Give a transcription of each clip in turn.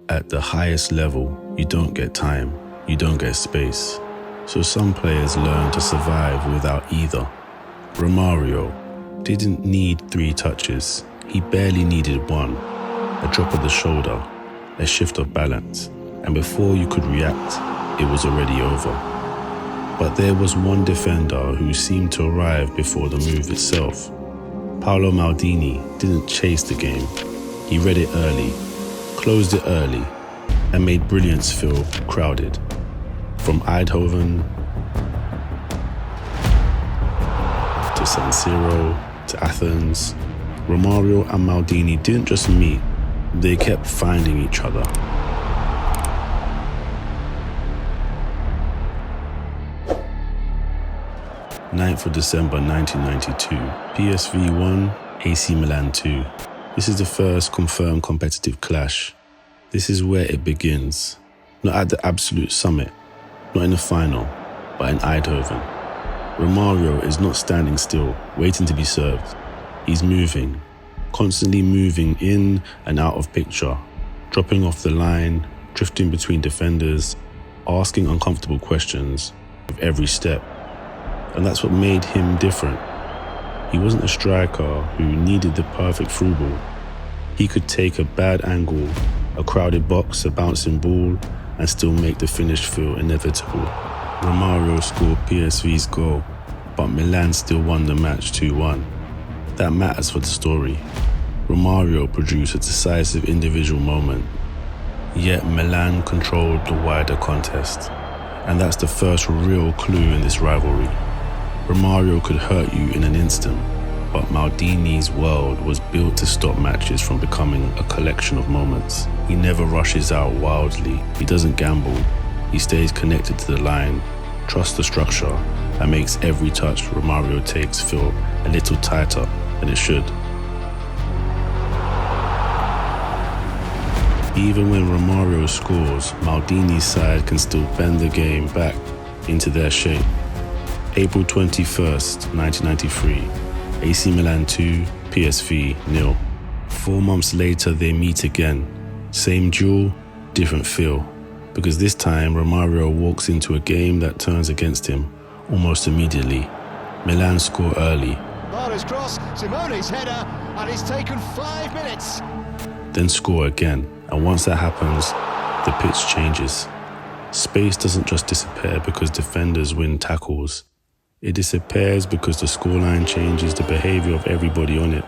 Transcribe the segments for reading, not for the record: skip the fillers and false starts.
At the highest level, you don't get time, you don't get space. So some players learn to survive without either. Romário didn't need 3 touches, he barely needed 1. A drop of the shoulder, a shift of balance, and before you could react, it was already over. But there was one defender who seemed to arrive before the move itself. Paolo Maldini didn't chase the game. He read it early, closed it early, and made brilliance feel crowded. From Eindhoven to San Siro to Athens, Romário and Maldini didn't just meet, they kept finding each other. 9th of December 1992, PSV 1, AC Milan 2. This is the first confirmed competitive clash. This is where it begins. Not at the absolute summit, not in the final, but in Eindhoven. Romário is not standing still, waiting to be served. He's moving, constantly moving in and out of picture, dropping off the line, drifting between defenders, asking uncomfortable questions with every step. And that's what made him different. He wasn't a striker who needed the perfect through ball. He could take a bad angle, a crowded box, a bouncing ball, and still make the finish feel inevitable. Romário scored PSV's goal, but Milan still won the match 2-1. That matters for the story. Romário produced a decisive individual moment, yet Milan controlled the wider contest. And that's the first real clue in this rivalry. Romário could hurt you in an instant, but Maldini's world was built to stop matches from becoming a collection of moments. He never rushes out wildly, he doesn't gamble, he stays connected to the line, trusts the structure, and makes every touch Romário takes feel a little tighter than it should. Even when Romário scores, Maldini's side can still bend the game back into their shape. April 21st, 1993, AC Milan 2, PSV 0. 4 months later they meet again. Same duel, different feel. Because this time Romário walks into a game that turns against him almost immediately. Milan score early. Bar's cross, Simone's header, and it's taken 5 minutes. Then score again, and once that happens, the pitch changes. Space doesn't just disappear because defenders win tackles. It disappears because the scoreline changes the behavior of everybody on it.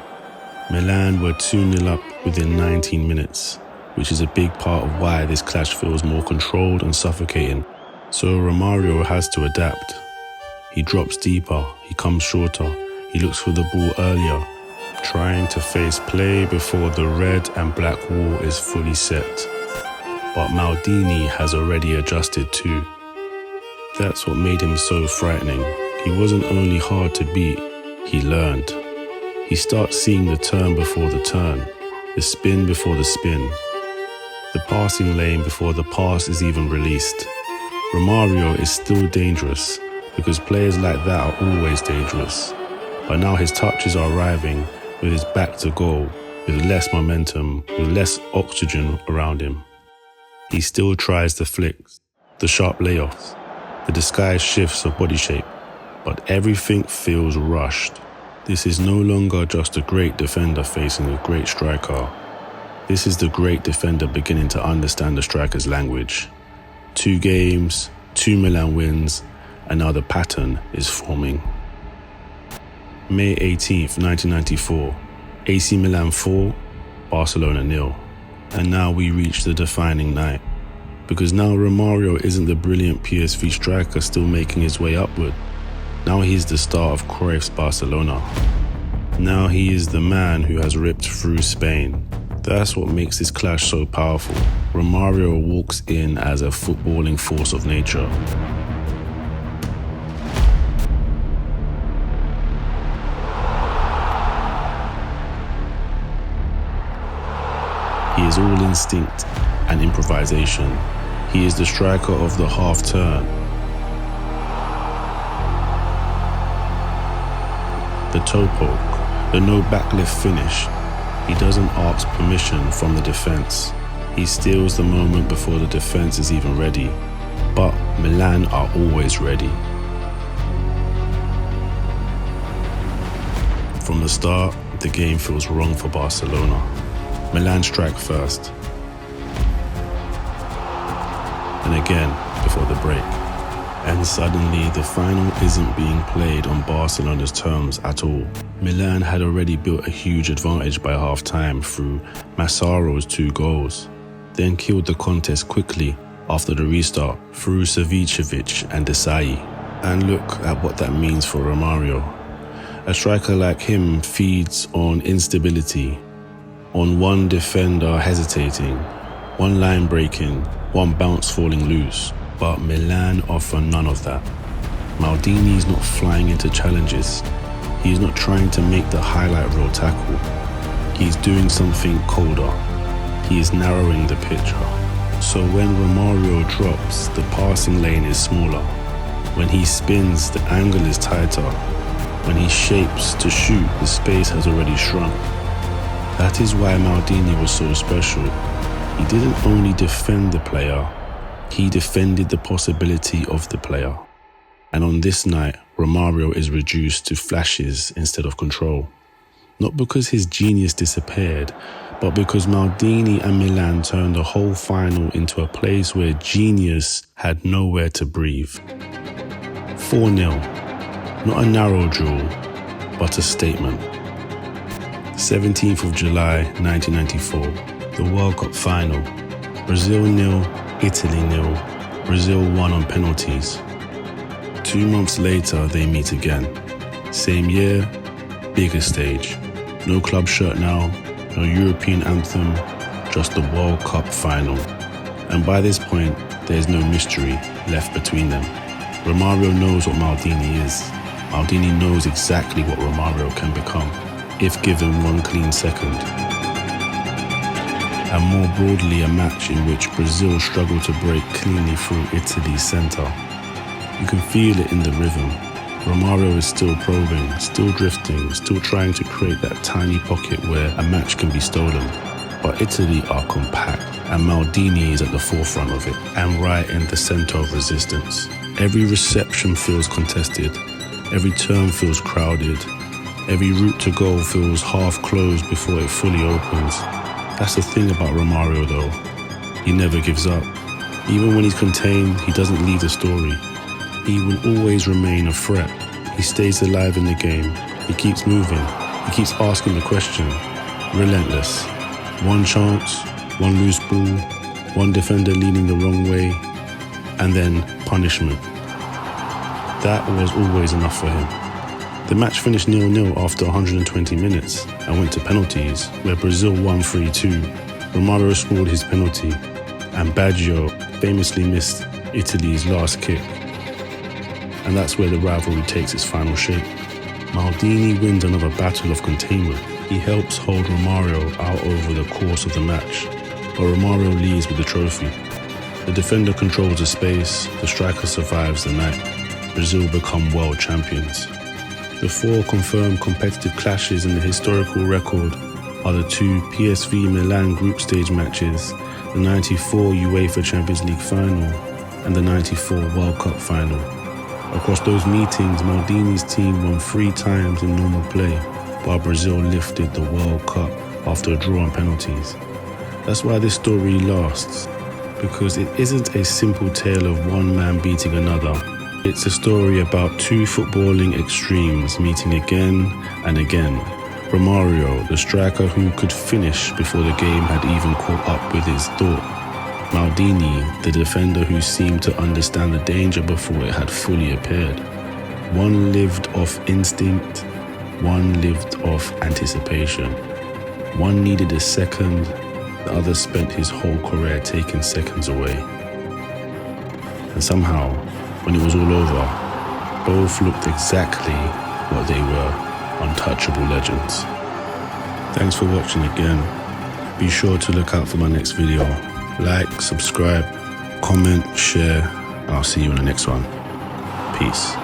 Milan were 2-0 up within 19 minutes, which is a big part of why this clash feels more controlled and suffocating. So Romário has to adapt. He drops deeper, he comes shorter, he looks for the ball earlier, trying to face play before the red and black wall is fully set. But Maldini has already adjusted too. That's what made him so frightening. He wasn't only hard to beat, he learned. He starts seeing the turn before the turn, the spin before the spin, the passing lane before the pass is even released. Romário is still dangerous because players like that are always dangerous. But now his touches are arriving with his back to goal, with less momentum, with less oxygen around him. He still tries the flicks, the sharp layoffs, the disguised shifts of body shape, but everything feels rushed. This is no longer just a great defender facing a great striker. This is the great defender beginning to understand the striker's language. 2 games, 2 Milan wins, and now the pattern is forming. May 18th, 1994, AC Milan 4, Barcelona 0. And now we reach the defining night. Because now Romário isn't the brilliant PSV striker still making his way upward. Now he's the star of Cruyff's Barcelona. Now he is the man who has ripped through Spain. That's what makes this clash so powerful. Romário walks in as a footballing force of nature. He is all instinct and improvisation. He is the striker of the half turn. The toe poke, the no backlift finish. He doesn't ask permission from the defense. He steals the moment before the defense is even ready. But Milan are always ready. From the start, the game feels wrong for Barcelona. Milan strike first. And again before the break. And suddenly the final isn't being played on Barcelona's terms at all. Milan had already built a huge advantage by half-time through Massaro's 2 goals, then killed the contest quickly after the restart through Savicevic and Desai. And look at what that means for Romário. A striker like him feeds on instability, on one defender hesitating, one line breaking, one bounce falling loose. But Milan offer none of that. Maldini is not flying into challenges. He is not trying to make the highlight reel tackle. He is doing something colder. He is narrowing the picture. So when Romário drops, the passing lane is smaller. When he spins, the angle is tighter. When he shapes to shoot, the space has already shrunk. That is why Maldini was so special. He didn't only defend the player, he defended the possibility of the player. And on this night, Romário is reduced to flashes instead of control. Not because his genius disappeared, but because Maldini and Milan turned the whole final into a place where genius had nowhere to breathe. 4-0, not a narrow draw, but a statement. 17th of July 1994, the World Cup final. Brazil 0, Italy 0, Brazil won on penalties. 2 months later, they meet again. Same year, bigger stage. No club shirt now, no European anthem, just the World Cup final. And by this point, there's no mystery left between them. Romário knows what Maldini is. Maldini knows exactly what Romário can become, if given one clean second. And more broadly, a match in which Brazil struggled to break cleanly through Italy's centre. You can feel it in the rhythm. Romário is still probing, still drifting, still trying to create that tiny pocket where a match can be stolen. But Italy are compact, and Maldini is at the forefront of it, and right in the centre of resistance. Every reception feels contested, every turn feels crowded, every route to goal feels half closed before it fully opens. That's the thing about Romário though. He never gives up. Even when he's contained, he doesn't leave the story. He will always remain a threat. He stays alive in the game. He keeps moving. He keeps asking the question. Relentless. One chance, one loose ball, one defender leaning the wrong way, and then punishment. That was always enough for him. The match finished 0-0 after 120 minutes and went to penalties, where Brazil won 3-2. Romário scored his penalty, and Baggio famously missed Italy's last kick. And that's where the rivalry takes its final shape. Maldini wins another battle of containment. He helps hold Romário out over the course of the match, but Romário leaves with the trophy. The defender controls the space, the striker survives the night. Brazil become world champions. The 4 confirmed competitive clashes in the historical record are the 2 PSV Milan group stage matches, the 94 UEFA Champions League final, and the 94 World Cup final. Across those meetings, Maldini's team won 3 times in normal play, while Brazil lifted the World Cup after a draw on penalties. That's why this story lasts, because it isn't a simple tale of one man beating another. It's a story about 2 footballing extremes meeting again and again. Romário, the striker who could finish before the game had even caught up with his thought. Maldini, the defender who seemed to understand the danger before it had fully appeared. One lived off instinct, one lived off anticipation. One needed a second, the other spent his whole career taking seconds away. And somehow, when it was all over, both looked exactly what they were, untouchable legends. Thanks for watching again. Be sure to look out for my next video. Like, subscribe, comment, share, and I'll see you in the next one. Peace.